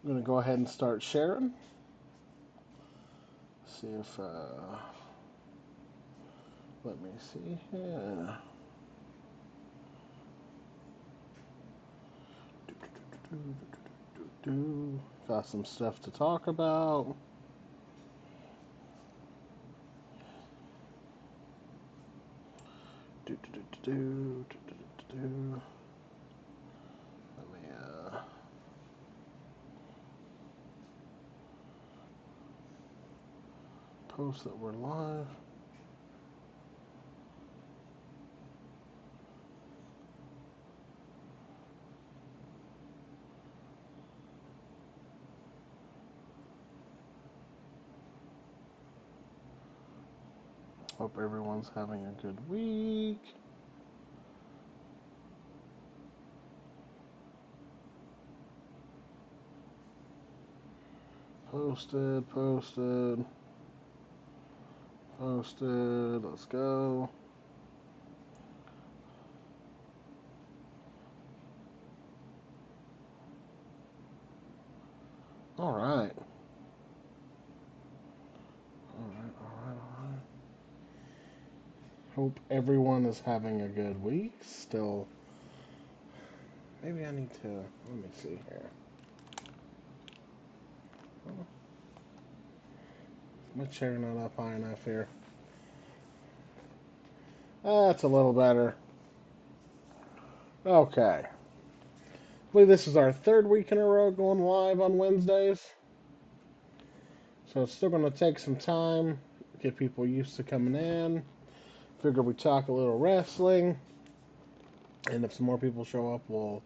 I'm going to go ahead and start sharing. See if, let me see here. Got some stuff to talk about. Let me post that we're live. Hope everyone's having a good week. Posted. Let's go. All right. Hope everyone is having a good week. Still, maybe I need to, let me see here. My chair not up high enough here. That's a little better. Okay. I believe this is our third week in a row going live on Wednesdays. So it's still going to take some time, get people used to coming in. Figure we talk a little wrestling. And if some more people show up, we'll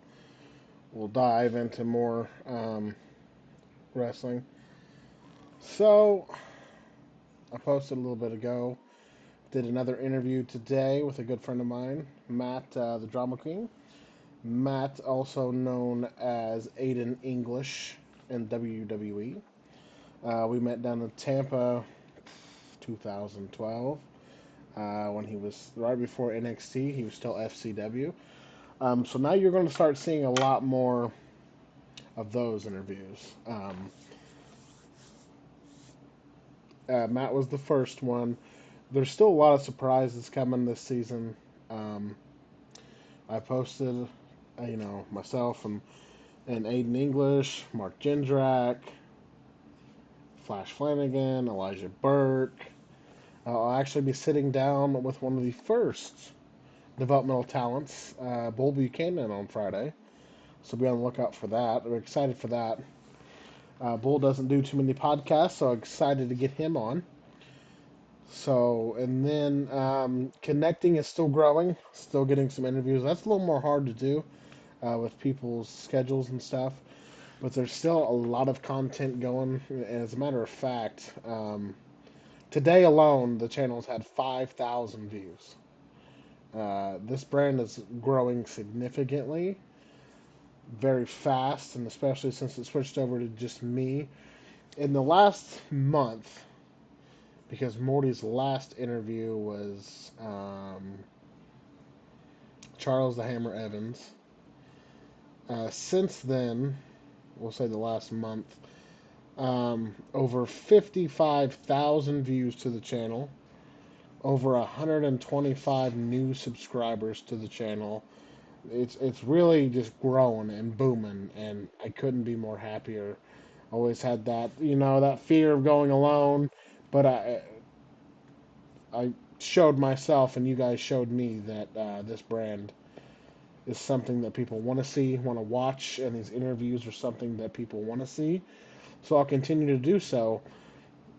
dive into more wrestling. So I posted a little bit ago. Did another interview today with a good friend of mine, Matt, the Drama King. Matt, also known as Aiden English in WWE. We met down in Tampa, 2012, when he was right before NXT. He was still FCW. So now you're going to start seeing a lot more of those interviews. Matt was the first one. There's still a lot of surprises coming this season. I posted, myself and Aiden English, Mark Jindrak, Flash Flanagan, Elijah Burke. I'll actually be sitting down with one of the first developmental talents, Bull Buchanan, on Friday. So be on the lookout for that. We're excited for that. Bull doesn't do too many podcasts, so I'm excited to get him on. So, and then connecting is still growing, still getting some interviews. That's a little more hard to do with people's schedules and stuff, but there's still a lot of content going. And as a matter of fact, today alone, the channel's had 5,000 views. This brand is growing significantly, very fast, and especially since it switched over to just me. In the last month, because Morty's last interview was Charles the Hammer Evans. Since then, we'll say the last month, over 55,000 views to the channel, over 125 new subscribers to the channel. It's really just growing and booming, and I couldn't be more happier. Always had that, that fear of going alone, but I showed myself, and you guys showed me that this brand is something that people want to see, want to watch, and these interviews are something that people want to see. So I'll continue to do so.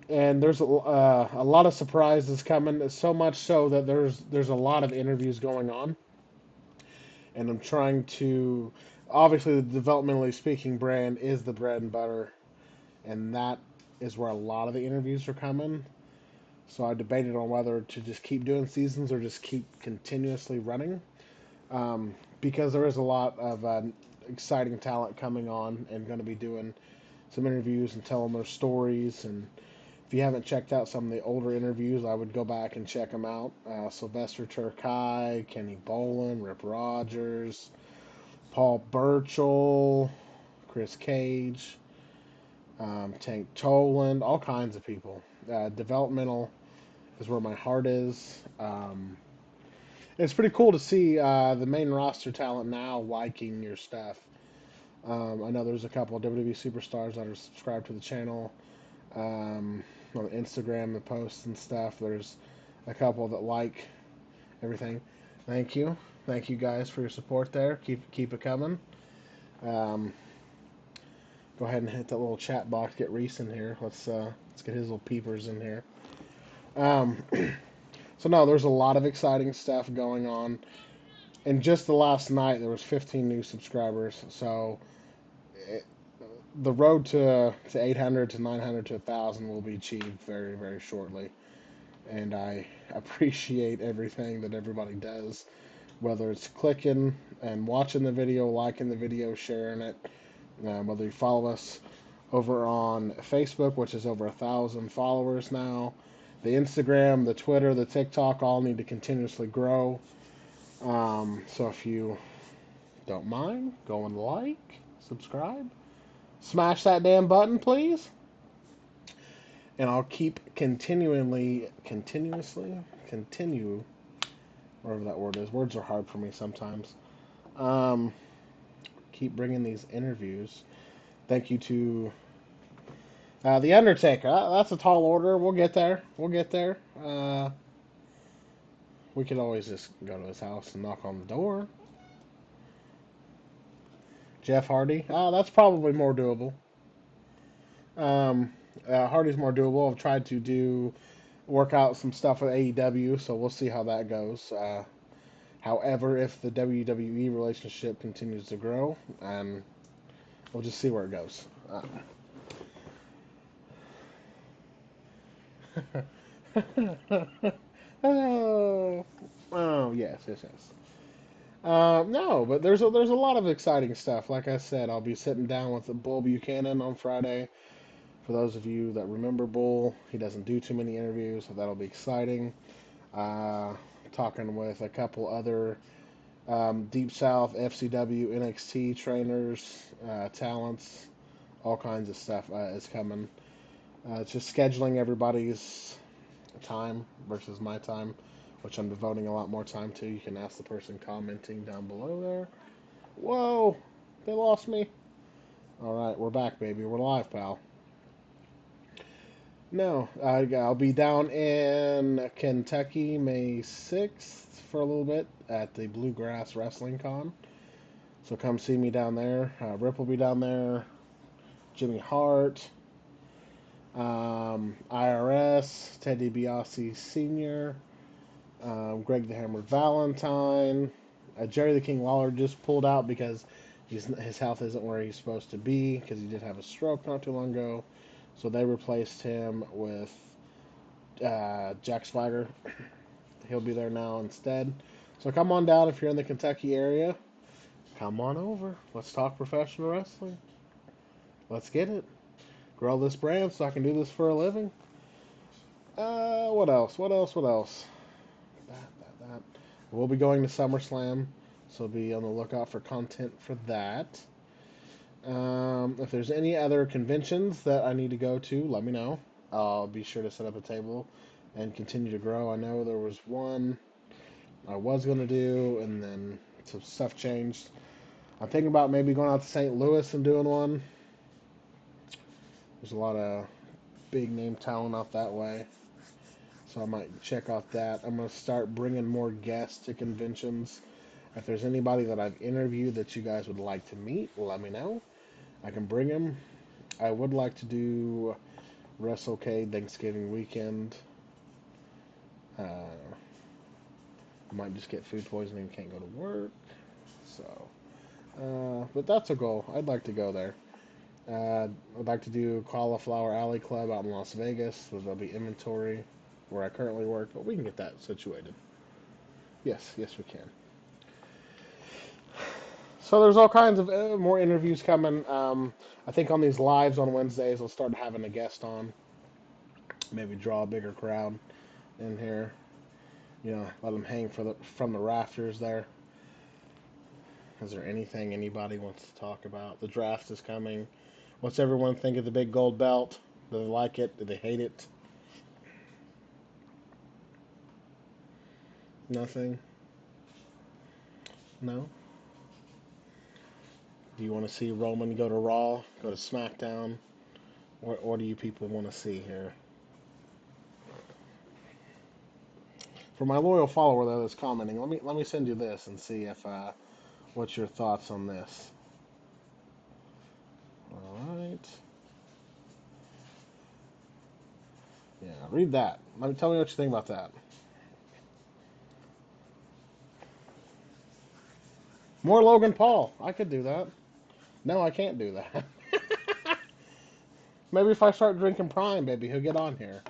And there's a lot of surprises coming, so much so that there's a lot of interviews going on. And I'm trying to, obviously, the developmentally speaking brand is the bread and butter, and that is where a lot of the interviews are coming. So I debated on whether to just keep doing seasons or just keep continuously running, because there is a lot of exciting talent coming on and going to be doing some interviews and telling their stories. And if you haven't checked out some of the older interviews, I would go back and check them out. Sylvester Turkai, Kenny Bolin, Rip Rogers, Paul Burchill, Chris Cage. Tank Toland, all kinds of people. Developmental is where my heart is. It's pretty cool to see the main roster talent now liking your stuff. I know there's a couple of WWE superstars that are subscribed to the channel on Instagram, the posts and stuff. There's a couple that like everything. Thank you guys for your support there. Keep it coming. Um, Go ahead and hit that little chat box. Get Reese in here. Let's get his little peepers in here. Um, so no, there's a lot of exciting stuff going on. And just the last night, there was 15 new subscribers. So it, the road to 800 to 900 to 1,000 will be achieved very very shortly. And I appreciate everything that everybody does, whether it's clicking and watching the video, liking the video, sharing it. Whether you follow us over on Facebook, which is over 1,000 followers now, the Instagram, the Twitter, the TikTok, all need to continuously grow. So if you don't mind, go and like, subscribe, smash that damn button, please, and I'll keep continue, whatever that word is. Words are hard for me sometimes. Um, Keep bringing these interviews. Thank you to the Undertaker. That's a tall order. We'll get there. We'll get there. We could always just go to his house and knock on the door. Jeff Hardy. That's probably more doable. Um, Hardy's more doable. I've tried to work out some stuff with AEW, so we'll see how that goes. However, if the WWE relationship continues to grow, we'll just see where it goes. Oh, oh yes. No, but there's a lot of exciting stuff. Like I said, I'll be sitting down with Bull Buchanan on Friday. For those of you that remember Bull, he doesn't do too many interviews, so that'll be exciting. Uh, Talking with a couple other Deep South, FCW, NXT trainers, talents, all kinds of stuff is coming. It's just scheduling everybody's time versus my time, which I'm devoting a lot more time to. You can ask the person commenting down below there. Whoa, they lost me. All right, we're back, baby. We're live, pal. No, I'll be down in Kentucky May 6th for a little bit at the Bluegrass Wrestling Con. So come see me down there. Rip will be down there. Jimmy Hart, IRS, Ted DiBiase Sr., Greg the Hammer Valentine. Jerry the King Lawler just pulled out because his health isn't where he's supposed to be because he did have a stroke not too long ago. So they replaced him with Jack Swagger. He'll be there now instead. So come on down if you're in the Kentucky area. Come on over. Let's talk professional wrestling. Let's get it. Grow this brand so I can do this for a living. What else? That. We'll be going to SummerSlam, so be on the lookout for content for that. If there's any other conventions that I need to go to, let me know. I'll be sure to set up a table and continue to grow. I know there was one I was going to do, and then some stuff changed. I'm thinking about maybe going out to St. Louis and doing one. There's a lot of big name talent out that way, so I might check out that. I'm going to start bringing more guests to conventions. If there's anybody that I've interviewed that you guys would like to meet, let me know. I can bring them. I would like to do WrestleCade Thanksgiving weekend. I might just get food poisoning and can't go to work. So, but that's a goal. I'd like to go there. I'd like to do Cauliflower Alley Club out in Las Vegas. There'll be inventory where I currently work, but we can get that situated. Yes, we can. So there's all kinds of more interviews coming. I think on these lives on Wednesdays, I'll start having a guest on. Maybe draw a bigger crowd in here. Let them hang from the rafters there. Is there anything anybody wants to talk about? The draft is coming. What's everyone think of the big gold belt? Do they like it? Do they hate it? Nothing? No? Do you want to see Roman go to Raw, go to SmackDown? What do you people want to see here? For my loyal follower though that's commenting, let me send you this and see if what's your thoughts on this. All right. Yeah, read that. Tell me what you think about that. More Logan Paul. I could do that. No, I can't do that. Maybe if I start drinking Prime, baby, he'll get on here.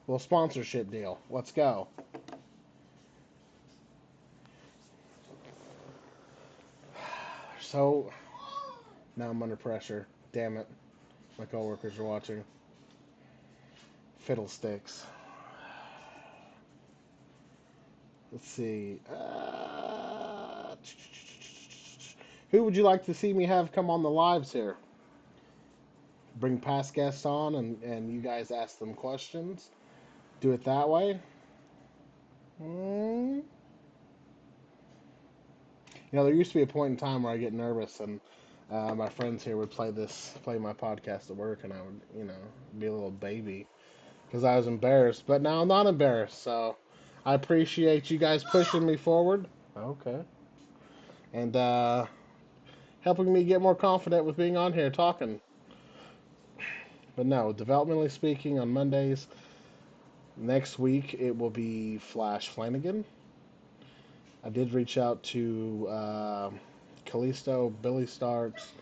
Little sponsorship deal. Let's go. So now I'm under pressure. Damn it. My coworkers are watching. Fiddlesticks. Let's see. Who would you like to see me have come on the lives here? Bring past guests on and you guys ask them questions. Do it that way. Mm. There used to be a point in time where I get nervous and my friends here would play my podcast at work, and I would, be a little baby because I was embarrassed. But now I'm not embarrassed, so I appreciate you guys pushing me forward. Okay. And helping me get more confident with being on here talking. But no, developmentally speaking, on Mondays. Next week it will be Flash Flanagan. I did reach out to Kalisto, Billy Starks,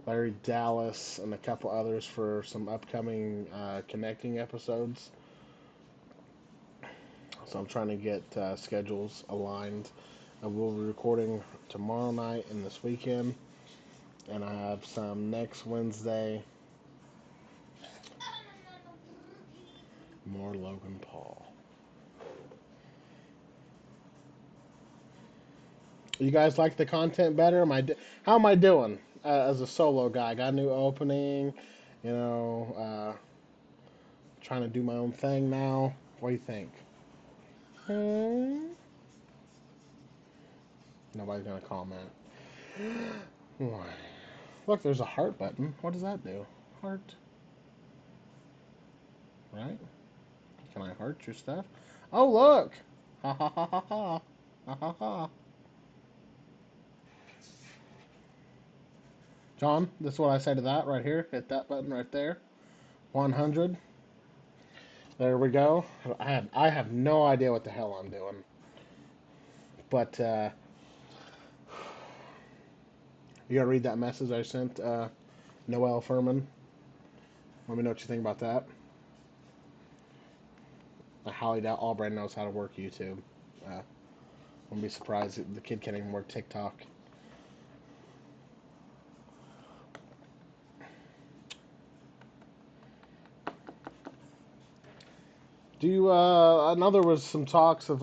Larry Dallas, and a couple others for some upcoming connecting episodes. So I'm trying to get schedules aligned. I will be recording tomorrow night and this weekend, and I have some next Wednesday. More Logan Paul. You guys like the content better? How am I doing as a solo guy? Got a new opening, trying to do my own thing now. What do you think? Hmm? Nobody's gonna comment. Why? Look, there's a heart button. What does that do? Heart. Right? Can I heart your stuff? Oh, look! Ha ha ha ha ha. Ha ha ha. John, this is what I say to that right here. Hit that button right there. 100. There we go. I have no idea what the hell I'm doing. But you gotta read that message I sent Noel Furman. Let me know what you think about that. I highly doubt Albright knows how to work YouTube. Wouldn't be surprised if the kid can't even work TikTok. Do you? I know there was some talks of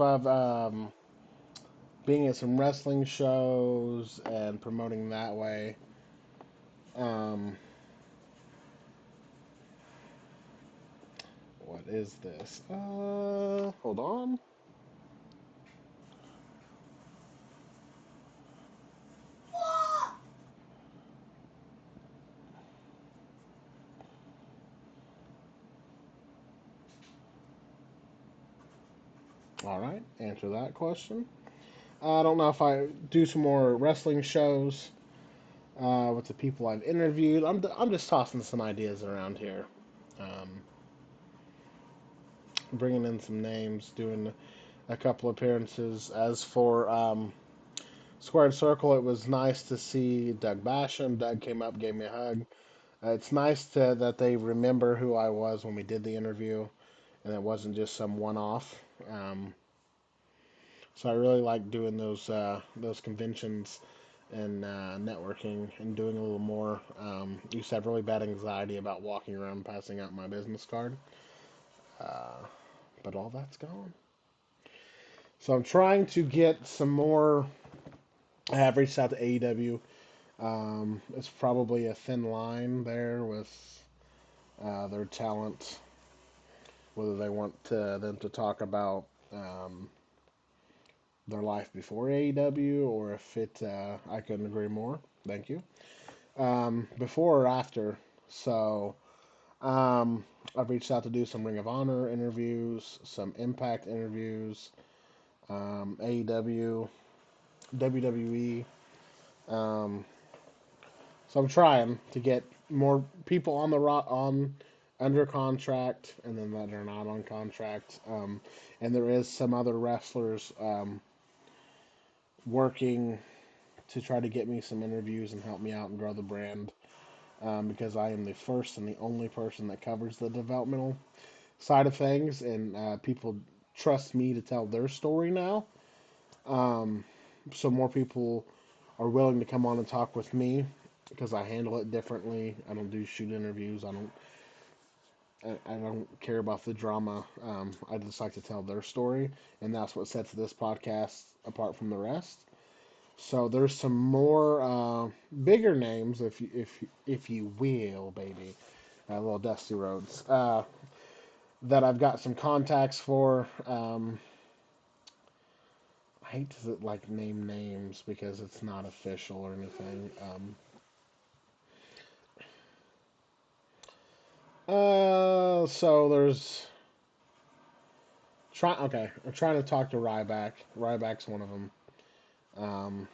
being at some wrestling shows and promoting that way. Um, what is this? Hold on. All right, answer that question. I don't know if I do some more wrestling shows with the people I've interviewed. I'm just tossing some ideas around here. Um, Bringing in some names, doing a couple appearances. As for Squared Circle, it was nice to see Doug Basham. Doug came up, gave me a hug. It's nice that they remember who I was when we did the interview, and it wasn't just some one-off. So I really like doing those conventions and networking and doing a little more. Used to have really bad anxiety about walking around passing out my business card, uh, but all that's gone. So I'm trying to get some more. I have reached out to AEW It's probably a thin line there with their talent, whether they want them to talk about um, their life before AEW or if it. I couldn't agree more. Thank you. Before or after. So um, I've reached out to do some Ring of Honor interviews, some Impact interviews, AEW, WWE. Um, so I'm trying to get more people on on under contract, and then that are not on contract. And there is some other wrestlers working to try to get me some interviews and help me out and grow the brand. Because I am the first and the only person that covers the developmental side of things, and people trust me to tell their story now. Um, so more people are willing to come on and talk with me because I handle it differently. I don't do shoot interviews. I don't care about the drama. I just like to tell their story, and that's what sets this podcast apart from the rest. So there's some more bigger names, if you will, baby, little Dusty Rhodes, that I've got some contacts for. I hate to like name names because it's not official or anything. So there's Okay, I'm trying to talk to Ryback. Ryback's one of them. Um,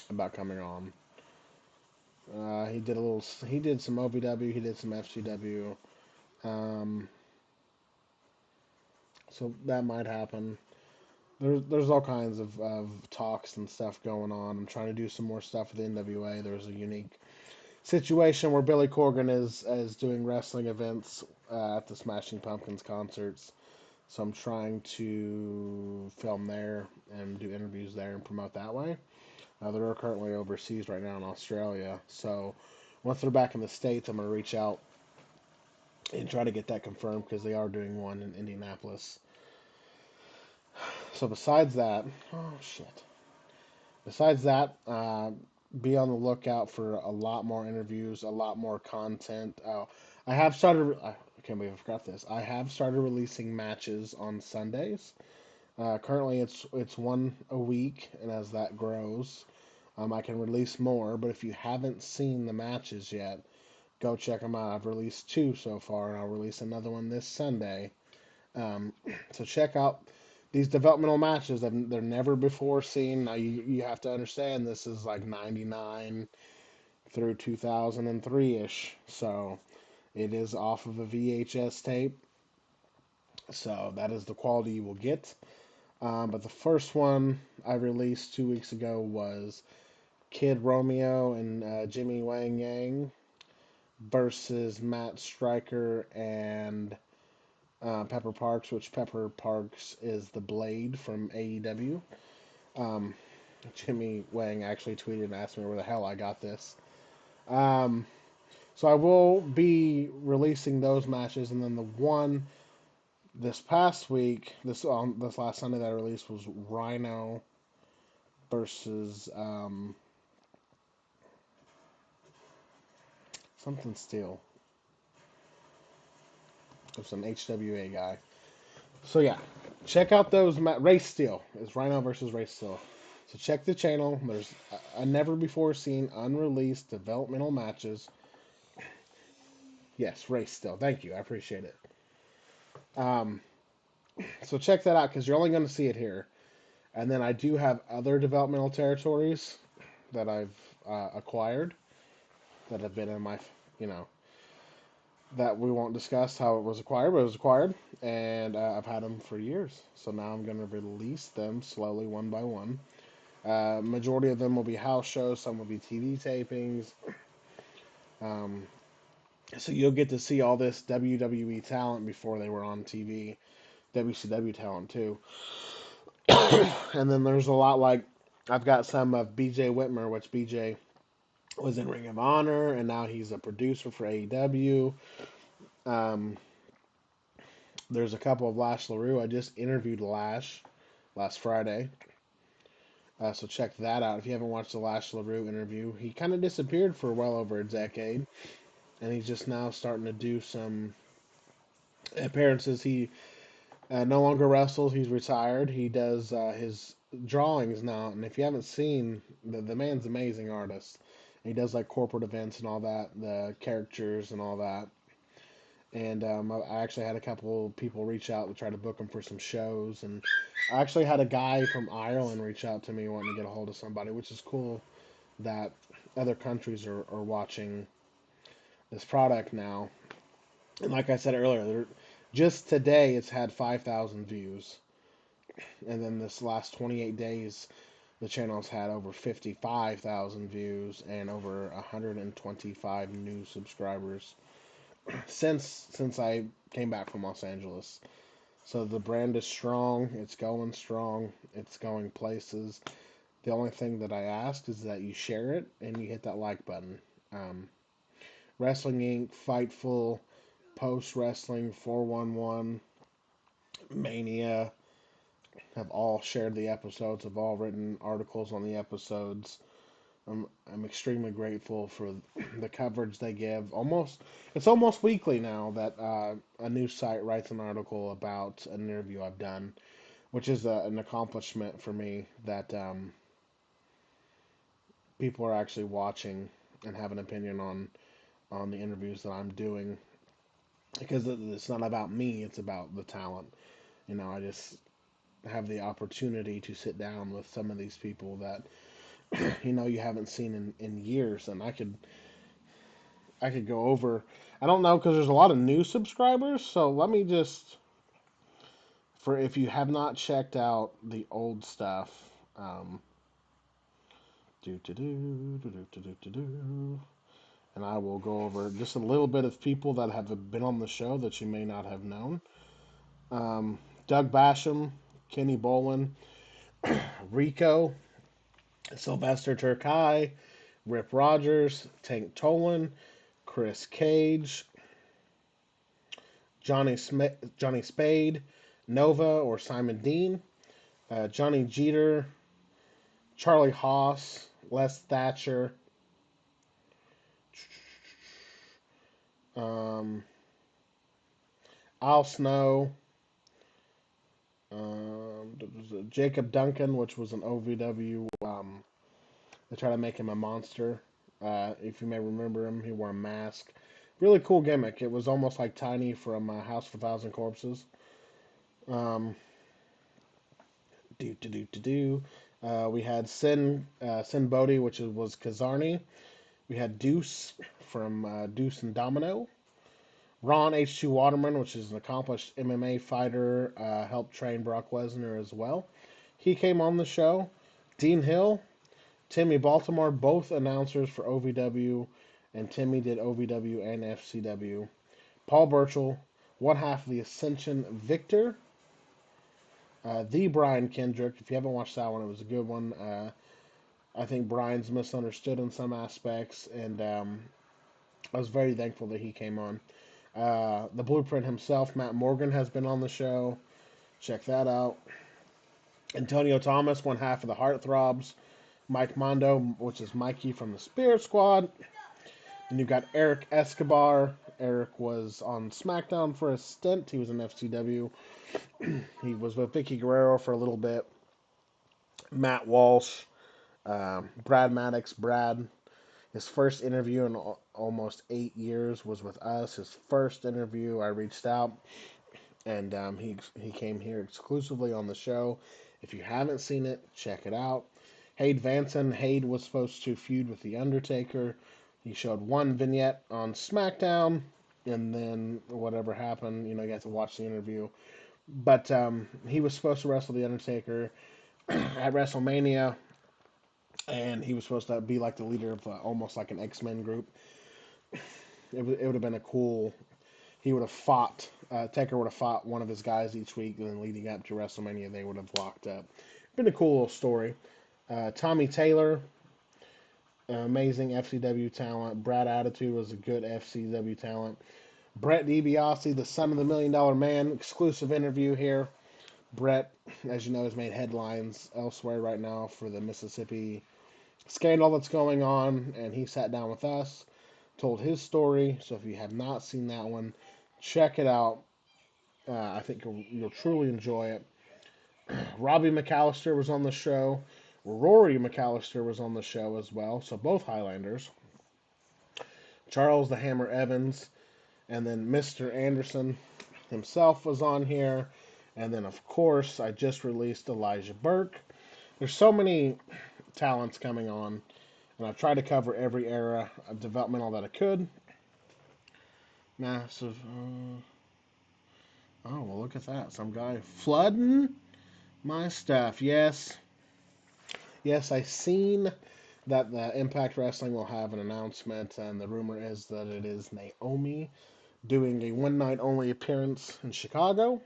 about coming on. He did a little. He did some OVW. He did some FCW. Um, so that might happen. There's all kinds of talks and stuff going on. I'm trying to do some more stuff with the NWA. There's a unique situation where Billy Corgan is doing wrestling events at the Smashing Pumpkins concerts. So I'm trying to film there and do interviews there and promote that way. They're currently overseas right now in Australia. So once they're back in the States, I'm going to reach out and try to get that confirmed because they are doing one in Indianapolis. So besides that, oh shit. Besides that, be on the lookout for a lot more interviews, a lot more content. Oh, I have started. I can't believe I forgot this. I have started releasing matches on Sundays. Currently, it's one a week, and as that grows, I can release more. But if you haven't seen the matches yet, go check them out. I've released two so far, and I'll release another one this Sunday. Um, so check out these developmental matches. They're never before seen. Now you have to understand this is like 99 through 2003 ish. So it is off of a VHS tape. So that is the quality you will get. But the first one I released 2 weeks ago was Kid Romeo and Jimmy Wang Yang versus Matt Stryker and Pepper Parks, which Pepper Parks is the Blade from AEW. Um, Jimmy Wang actually tweeted and asked me where the hell I got this. Um, so I will be releasing those matches, and then the one this past week, this last Sunday that I released was Rhino versus something Steel. It was an HWA guy. So yeah, check out those. Race Steel is Rhino versus Race Steel. So check the channel. There's a never before seen unreleased developmental matches. Yes, Race Steel. Thank you. I appreciate it. Um, so check that out because you're only going to see it here. And then I do have other developmental territories that I've acquired that have been in my, you know, that we won't discuss how it was acquired, but it was acquired, and I've had them for years. So now I'm going to release them slowly, one by one. Majority of them will be house shows, some will be TV tapings. Um, so you'll get to see all this WWE talent before they were on TV, WCW talent too. And then there's a lot like I've got some of BJ Whitmer, which BJ was in Ring of Honor, and now he's a producer for AEW. Um, there's a couple of Lash LaRue. I just interviewed Lash last Friday. So check that out if you haven't watched the Lash LaRue interview. He kind of disappeared for well over a decade, and he's just now starting to do some appearances. He no longer wrestles. He's retired. He does his drawings now, and if you haven't seen, the man's an amazing artist. He does like corporate events and all that, the characters and all that. And I actually had a couple people reach out to try to book him for some shows, and I actually had a guy from Ireland reach out to me wanting to get a hold of somebody, which is cool that other countries are watching this product now. And like I said earlier, just today it's had 5,000 views, and then this last 28 days the channel's had over 55,000 views and over 125 new subscribers since I came back from Los Angeles. So the brand is strong, strong, it's going places. The only thing that I ask is that you share it and you hit that like button. Um, Wrestling Inc., Fightful, Post Wrestling, 411, Mania have all shared the episodes, have all written articles on the episodes. I'm extremely grateful for the coverage they give. It's almost weekly now that a news site writes an article about an interview I've done, which is an accomplishment for me that people are actually watching and have an opinion on the interviews that I'm doing, because it's not about me, it's about the talent. I just have the opportunity to sit down with some of these people that you haven't seen in years, and I could go over. I don't know because there's a lot of new subscribers, so let me just, for if you have not checked out the old stuff, um, do do do do do do do do, and I will go over just a little bit of people that have been on the show that you may not have known. Um, Doug Basham, Kenny Bolin, Rico, Sylvester Turkai, Rip Rogers, Tank Tolan, Chris Cage, Johnny Spade, Nova or Simon Dean, Johnny Jeter, Charlie Haas, Les Thatcher, um, Al Snow, Jacob Duncan, which was an OVW. They try to make him a monster. If you may remember him, he wore a mask. Really cool gimmick. It was almost like Tiny from House of a Thousand Corpses. Um, we had Sin Bodhi, which was Kazarni. We had Deuce from Deuce and Domino. Ron H2 Waterman, which is an accomplished MMA fighter, helped train Brock Lesnar as well. He came on the show. Dean Hill, Timmy Baltimore, both announcers for OVW, and Timmy did OVW and FCW. Paul Burchill, one half of the Ascension Victor. The Brian Kendrick. If you haven't watched that one, it was a good one. I think Brian's misunderstood in some aspects, and I was very thankful that he came on. The Blueprint himself, Matt Morgan, has been on the show. Check that out. Antonio Thomas, one half of the Heartthrobs. Mike Mondo, which is Mikey from the Spirit Squad. And you've got Eric Escobar. Eric was on SmackDown for a stint. He was in FCW. He was with Vicky Guerrero for a little bit. Matt Walsh, Brad Maddox. Brad, his first interview in almost 8 years was with us. His first interview, I reached out, and he came here exclusively on the show. If you haven't seen it, check it out. Hade Vanson. Hade was supposed to feud with The Undertaker. He showed one vignette on SmackDown, and then whatever happened, you got to watch the interview. But he was supposed to wrestle The Undertaker at WrestleMania, and he was supposed to be like the leader of almost like an X-Men group. It would have been a cool. He would have fought. Taker would have fought one of his guys each week, and then leading up to WrestleMania, they would have locked up. Been a cool little story. Tommy Taylor, amazing FCW talent. Brad Attitude was a good FCW talent. Brett DiBiase, the son of the $1 Million Man, exclusive interview here. Brett, as you know, has made headlines elsewhere right now for the Mississippi scandal that's going on, and he sat down with us, told his story. So if you have not seen that one, check it out. I think you'll truly enjoy it. Robbie McAllister was on the show. Rory McAllister was on the show as well. So both Highlanders. Charles the Hammer Evans, and then Mr. Anderson himself was on here. And then, of course, I just released Elijah Burke. There's so many talents coming on, and I've tried to cover every era of developmental that I could. Massive. Oh, well, look at that. Some guy flooding my stuff. Yes. Yes, I seen that the Impact Wrestling will have an announcement, and the rumor is that it is Naomi doing a one night only appearance in Chicago.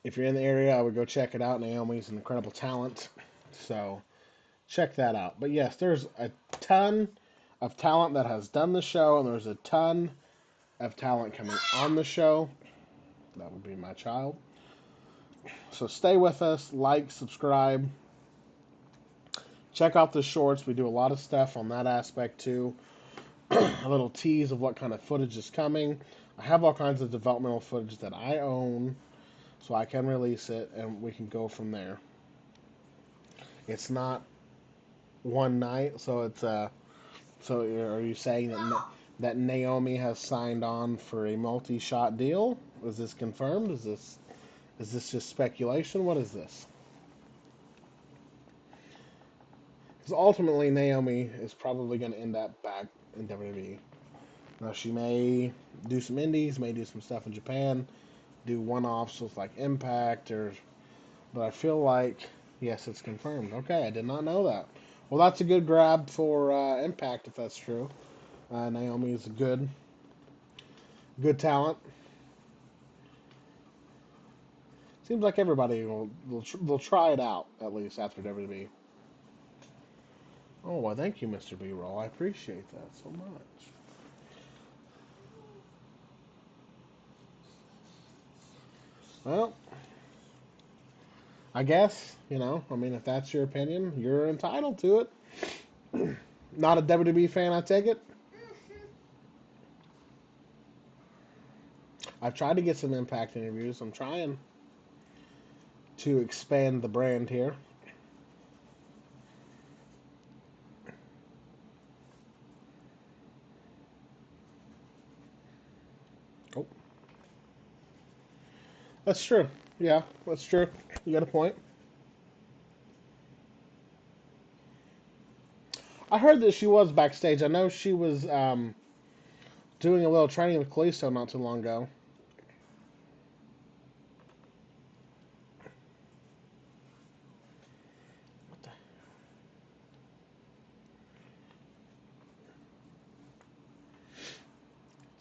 If you're in the area, I would go check it out. Naomi's an incredible talent. So check that out. But yes, there's a ton of talent that has done the show, and there's a ton of talent coming on the show. That would be my child. So stay with us, like, subscribe. Check out the shorts. We do a lot of stuff on that aspect too. A little tease of what kind of footage is coming. I have all kinds of developmental footage that I own, so I can release it, and we can go from there. It's not one night, so it's So are you saying that Naomi has signed on for a multi-shot deal? Is this confirmed? Is this just speculation? What is this? Because ultimately Naomi is probably going to end up back in WWE. Now she may do some indies, may do some stuff in Japan, do one-offs with like Impact but I feel like yes, it's confirmed. Okay, I did not know that. Well, that's a good grab for Impact if that's true. Naomi is a good talent. Seems like everybody will try it out at least after WWE. Oh, well, thank you, Mr. B-Roll. I appreciate that so much. Well, I guess, I mean, if that's your opinion, you're entitled to it. Not a WWE fan, I take it? I've tried to get some Impact interviews. I'm trying to expand the brand here. Oh, that's true. Yeah, that's true. You got a point. I heard that she was backstage. I know she was doing a little training with Kalisto not too long ago.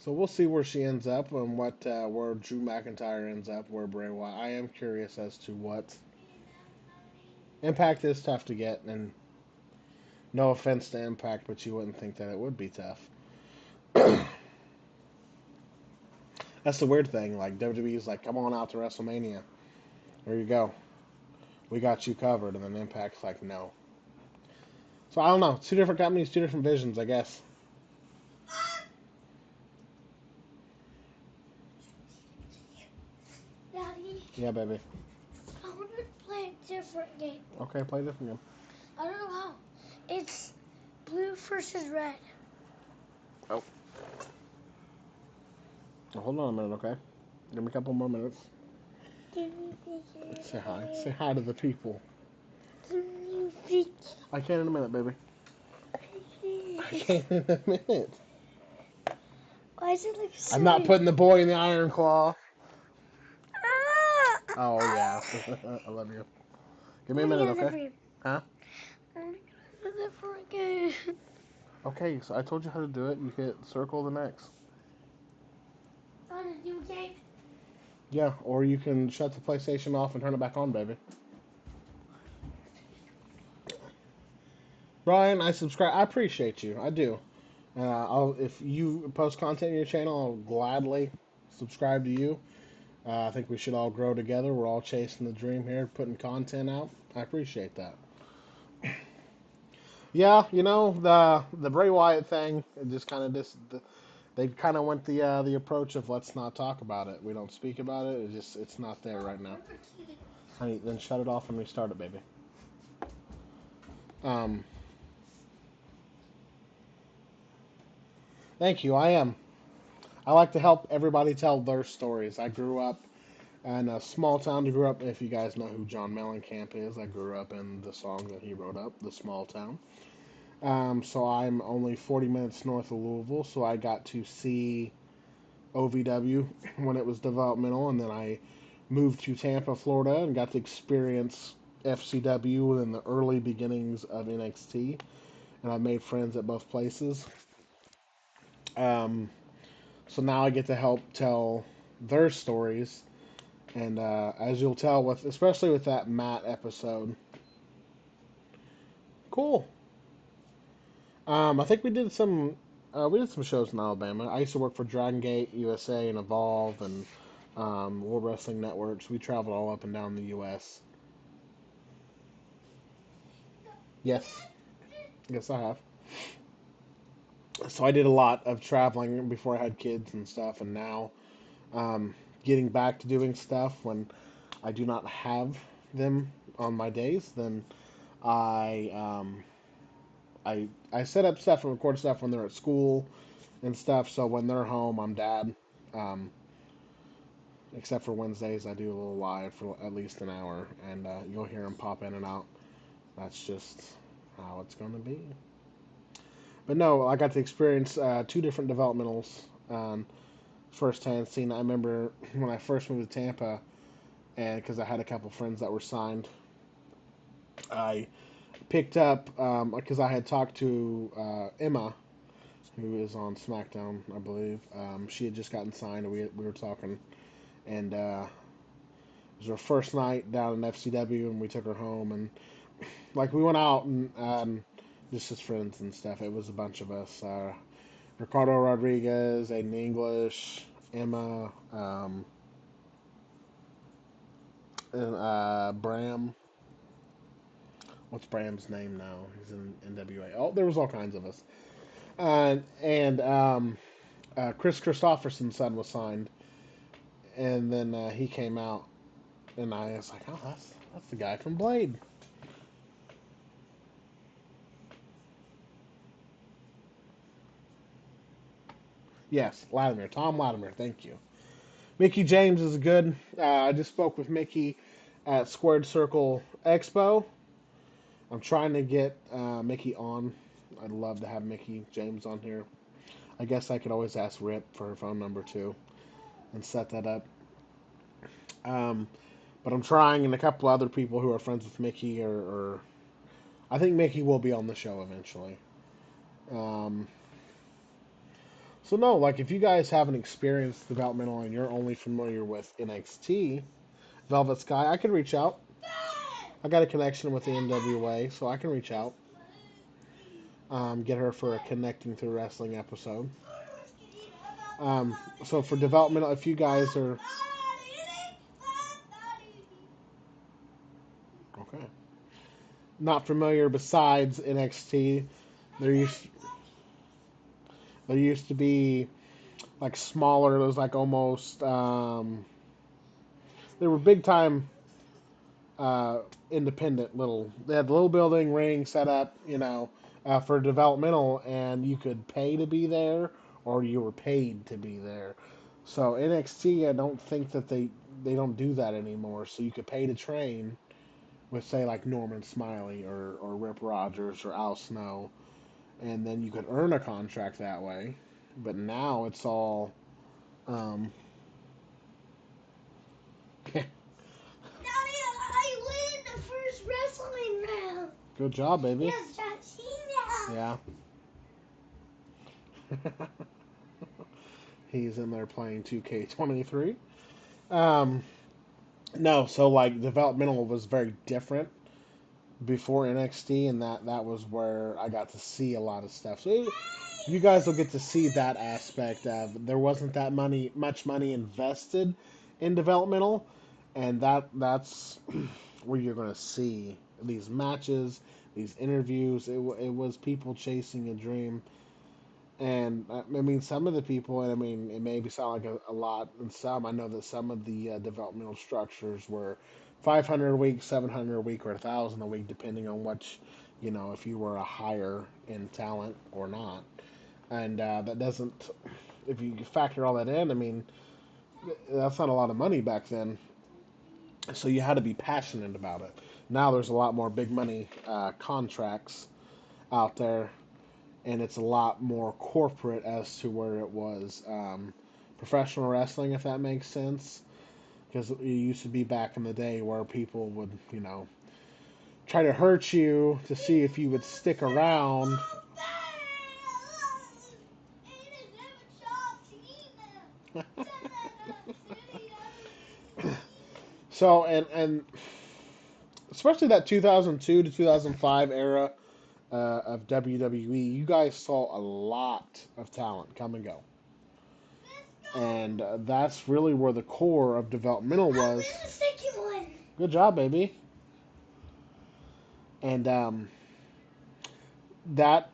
So we'll see where she ends up and where Drew McIntyre ends up, where Bray Wyatt. I am curious as to what Impact is tough to get, and no offense to Impact, but you wouldn't think that it would be tough. That's the weird thing. Like WWE's like, come on out to WrestleMania. There you go. We got you covered, and then Impact's like, no. So I don't know. Two different companies, two different visions, I guess. Daddy, Yeah, baby. I want to play a different game. Okay, play a different game. I don't know how. It's blue versus red. Oh. Well, hold on a minute, okay? Give me a couple more minutes. Say hi. Say hi to the people. I can in a minute, baby. I can in a minute. Why is it like so? I'm not putting the boy in the iron claw. Ah! Oh, yeah. I love you. Give me a minute, okay? Huh? I want to get a different game. Okay, so I told you how to do it. You hit circle the next. On a new game? Yeah, or you can shut the PlayStation off and turn it back on, baby. Brian, I subscribe. I appreciate you. I do. If you post content on your channel, I'll gladly subscribe to you. I think we should all grow together. We're all chasing the dream here, putting content out. I appreciate that. Yeah, the Bray Wyatt thing. It just kind of they kind of went the approach of let's not talk about it. We don't speak about it. It's not there right now. Honey, then shut it off and restart it, baby. Um, Thank you. I am. I like to help everybody tell their stories. I grew up in a small town. I grew up. If you guys know who John Mellencamp is, I grew up in the song that he wrote up, "The Small Town." So I'm only 40 minutes north of Louisville, so I got to see OVW when it was developmental, and then I moved to Tampa, Florida, and got to experience FCW in the early beginnings of NXT, and I made friends at both places. Um, so now I get to help tell their stories, and as you'll tell with, especially with that Matt episode, cool. I think we did some shows in Alabama. I used to work for Dragon Gate USA and Evolve and World Wrestling Networks. We traveled all up and down the U.S. Yes, yes, I have. So I did a lot of traveling before I had kids and stuff, and now um, getting back to doing stuff when I do not have them on my days, then I I set up stuff and record stuff when they're at school and stuff. So when they're home, I'm dad. Um, except for Wednesdays, I do a little live for at least an hour, and you'll hear them pop in and out. That's just how it's going to be. But no, I got to experience two different developmentals firsthand. Scene. I remember when I first moved to Tampa, and because I had a couple friends that were signed, I picked up because I had talked to Emma, who is on SmackDown, I believe. She had just gotten signed, and we were talking, and it was her first night down in FCW, and we took her home, and like we went out and just as friends and stuff. It was a bunch of us: Ricardo Rodriguez, Aiden English, Emma, and Bram. What's Bram's name now? He's in NWA. Oh, there was all kinds of us. And Chris Christopherson's son was signed, and then he came out, and I was like, oh, that's the guy from Blade. Yes, Latimer, Tom Latimer. Thank you. Mickey James is good. I just spoke with Mickey at Squared Circle Expo. I'm trying to get Mickey on. I'd love to have Mickey James on here. I guess I could always ask Rip for her phone number too and set that up. Um, but I'm trying, and a couple other people who are friends with Mickey, or I think Mickey will be on the show eventually. Um, so no, like if you guys haven't experienced developmental and you're only familiar with NXT, Velvet Sky, I can reach out. I got a connection with the NWA, so I can reach out. Get her for a connecting through wrestling episode. So for developmental, if you guys are okay, not familiar besides NXT, there used there used to be like smaller. There was like almost they were big time independent little. They had a little building ring set up, for developmental, and you could pay to be there, or you were paid to be there. So NXT, I don't think that they don't do that anymore. So you could pay to train with say like Norman Smiley or Rip Rogers or Al Snow, and then you could earn a contract that way. But now it's all um, Daddy, I win the first wrestling round. good job, baby. Yes, Daddy. Yeah. He's in there playing 2K23. Um, no, so like developmental was very different before NXT, and that was where I got to see a lot of stuff. So you guys will get to see that aspect of there wasn't that much money invested in developmental, and that's where you're going to see these matches, these interviews. It was people chasing a dream, and I mean some of the people, and I mean it may sound like a lot, and some I know that some of the developmental structures were 500 a week, 700 a week, or 1,000 a week, depending on which, if you were a higher in talent or not, and that doesn't. If you factor all that in, I mean, that's not a lot of money back then. So you had to be passionate about it. Now there's a lot more big money contracts out there, and it's a lot more corporate as to where it was professional wrestling, if that makes sense. Because it used to be back in the day where people would, try to hurt you to see if you would stick around. So and especially that 2002 to 2005 era of WWE, you guys saw a lot of talent come and go, and that's really where the core of developmental was. Good job, baby. And that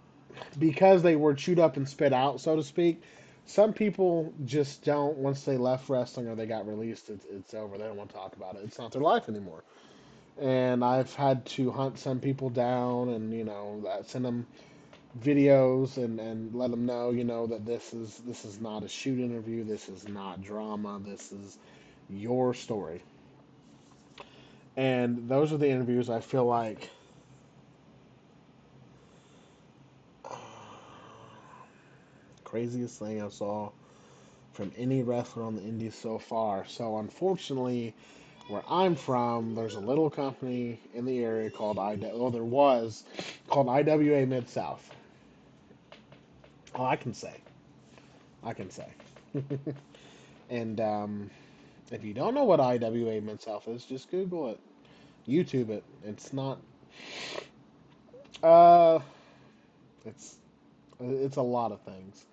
because they were chewed up and spit out, so to speak. Some people just don't. Once they left wrestling or they got released, it's over. They don't want to talk about it. It's not their life anymore. And I've had to hunt some people down, and send them videos and let them know, that this is not a shoot interview. This is not drama. This is your story. And those are the interviews I feel like craziest thing I saw from any wrestler on the indies so far. So unfortunately, where I'm from, there's a little company in the area called there was called IWA Mid South. Oh, I can say. And if you don't know what IWA Mid South is, just Google it, YouTube it. It's not. Uh, it's it's a lot of things.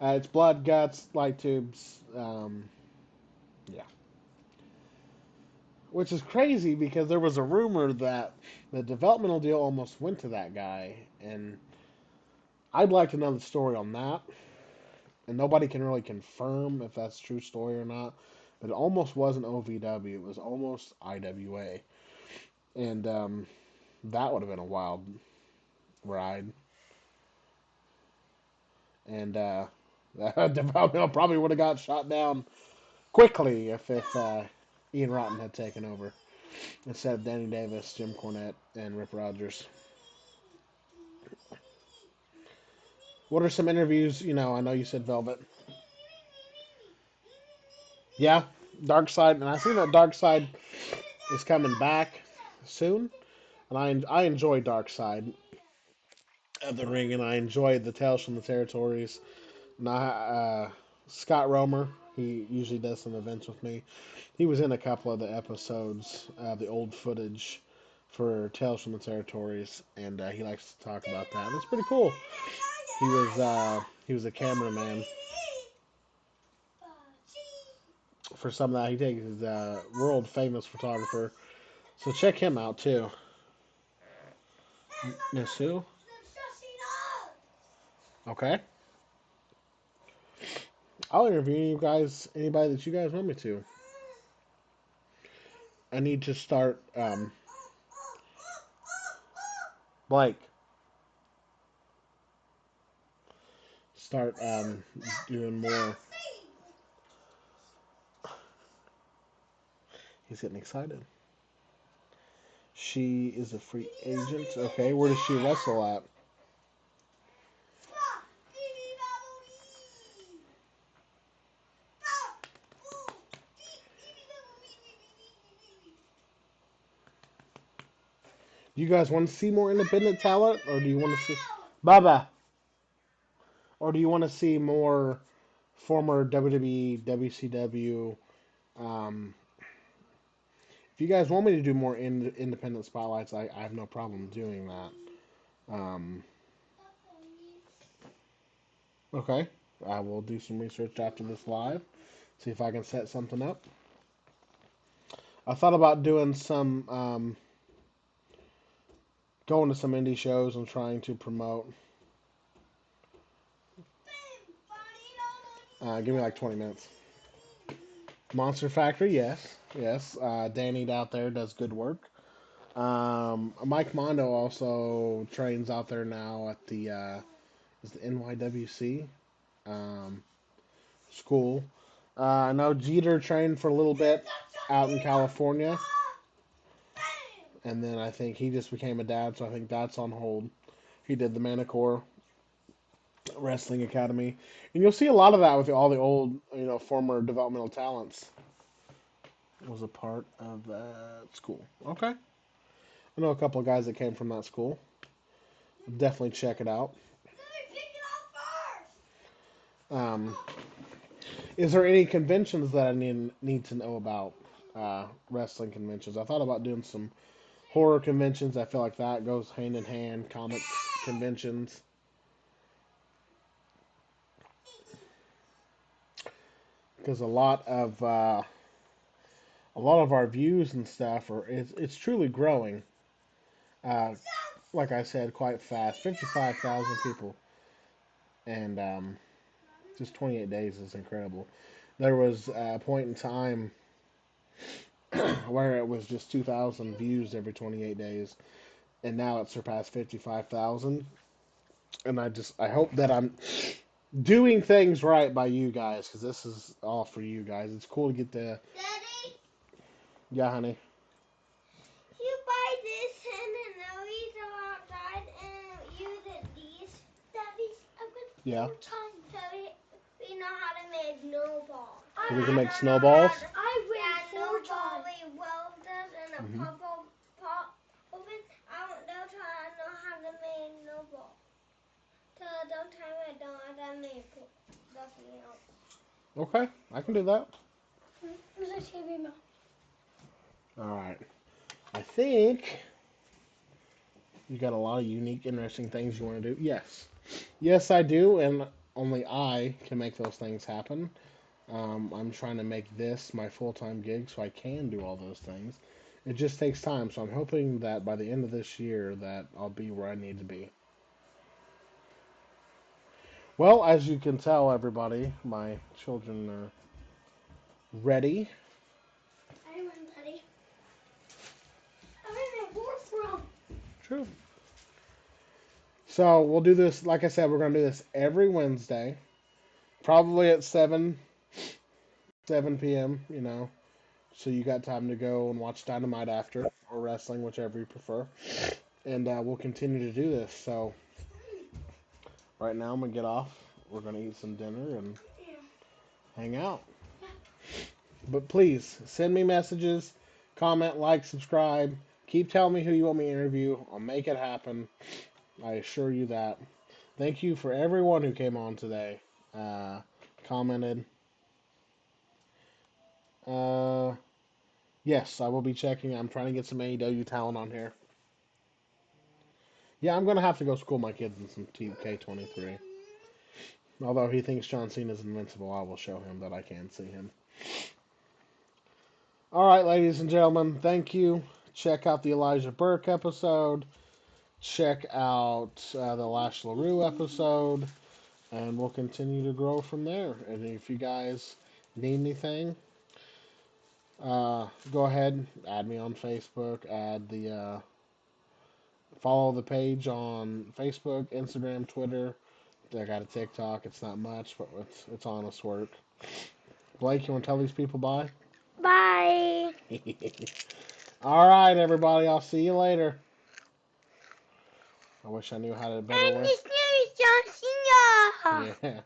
It's blood, guts, light tubes. Yeah, which is crazy because there was a rumor that the developmental deal almost went to that guy, and I'd like to know the story on that. And nobody can really confirm if that's a true story or not. But it almost wasn't OVW; it was almost IWA, and that would have been a wild ride. And developmental probably would have got shot down quickly if Ian Rotten had taken over instead of Danny Davis, Jim Cornette, and Rip Rogers. What are some interviews? I know you said Velvet. Yeah, Dark Side, and I see that Dark Side is coming back soon, and I enjoy Dark Side of the Ring, and I enjoy the Tales from the Territories. And Scott Romer, he usually does some events with me. He was in a couple of the episodes, the old footage for Tales from the Territories, and he likes to talk about that. And it's pretty cool. He was a cameraman for some of that. He takes his world famous photographer. So check him out too. Miss Sue. Okay. I'll interview you guys. Anybody that you guys want me to. I need to start. Blake. Start doing more. He's getting excited. She is a free agent. Okay, where does she wrestle at? Do you guys want to see more independent talent, or do you want to see Baba, or do you want to see more former WWE, WCW? Um, if you guys want me to do more independent spotlights, I have no problem doing that. Um, okay. I will do some research after this live, see if I can set something up. I thought about doing some, going to some indie shows and trying to promote. Give me like 20 minutes. Monster Factory, yes, yes. Danny out there does good work. Mike Mondo also trains out there now at the is the NYWC um, school. I know Jeter trained for a little bit out in California, and then I think he just became a dad, so I think that's on hold. He did the Manticore Wrestling Academy, and you'll see a lot of that with all the old, former developmental talents. Was a part of that school. Okay, I know a couple of guys that came from that school. Definitely check it out. Um, is there any conventions that I need to know about? Wrestling conventions. I thought about doing some horror conventions. I feel like that goes hand in hand. Comic conventions. Because a lot of our views and stuff it's truly growing. Uh, like I said, quite fast. 55,000 people, and just 28 days is incredible. There was a point in time where it was just 2,000 views every 28 days, and now it surpassed 55,000. And I hope that I'm doing things right by you guys, because this is all for you guys. It's cool to get the. Daddy, Yeah, honey. you buy this and now we go outside and use it these. Daddy, I'm going to Yeah. time so we know how to make snowballs. So we can make snowballs. I win four times. We weld this in a Mhm. purple pot oven. I don't know how to make snowballs. So don't tell me I don't know how to make nothing else. Okay, I can do that. Where's the TV now? All right. I think you got a lot of unique, interesting things you want to do. Yes. Yes, I do, and only I can make those things happen. I'm trying to make this my full-time gig so I can do all those things. It just takes time, so I'm hoping that by the end of this year that I'll be where I need to be. Well, as you can tell, everybody, my children are ready. I'm ready. I'm in a war from. True. So we'll do this, like I said, we're going to do this every Wednesday, probably at 7 p.m., so you got time to go and watch Dynamite after, or wrestling, whichever you prefer. And we'll continue to do this. So right now I'm going to get off. We're going to eat some dinner and hang out. But please, send me messages, comment, like, subscribe. Keep telling me who you want me to interview. I'll make it happen. I assure you that. Thank you for everyone who came on today, commented. Uh, yes, I will be checking. I'm trying to get some AEW talent on here. Yeah, I'm gonna have to go school my kids in some TK23. Although he thinks John Cena is invincible, I will show him that I can see him. All right, ladies and gentlemen, thank you. Check out the Elijah Burke episode. Check out the Lash LaRue episode. And we'll continue to grow from there. And if you guys need anything, go ahead, add me on Facebook, follow the page on Facebook, Instagram, Twitter. I got a TikTok. It's not much, but it's honest work. Blake, you want to tell these people bye? Bye. All right, everybody. I'll see you later. I wish I knew how to better And work. his name is John Cena. Yeah.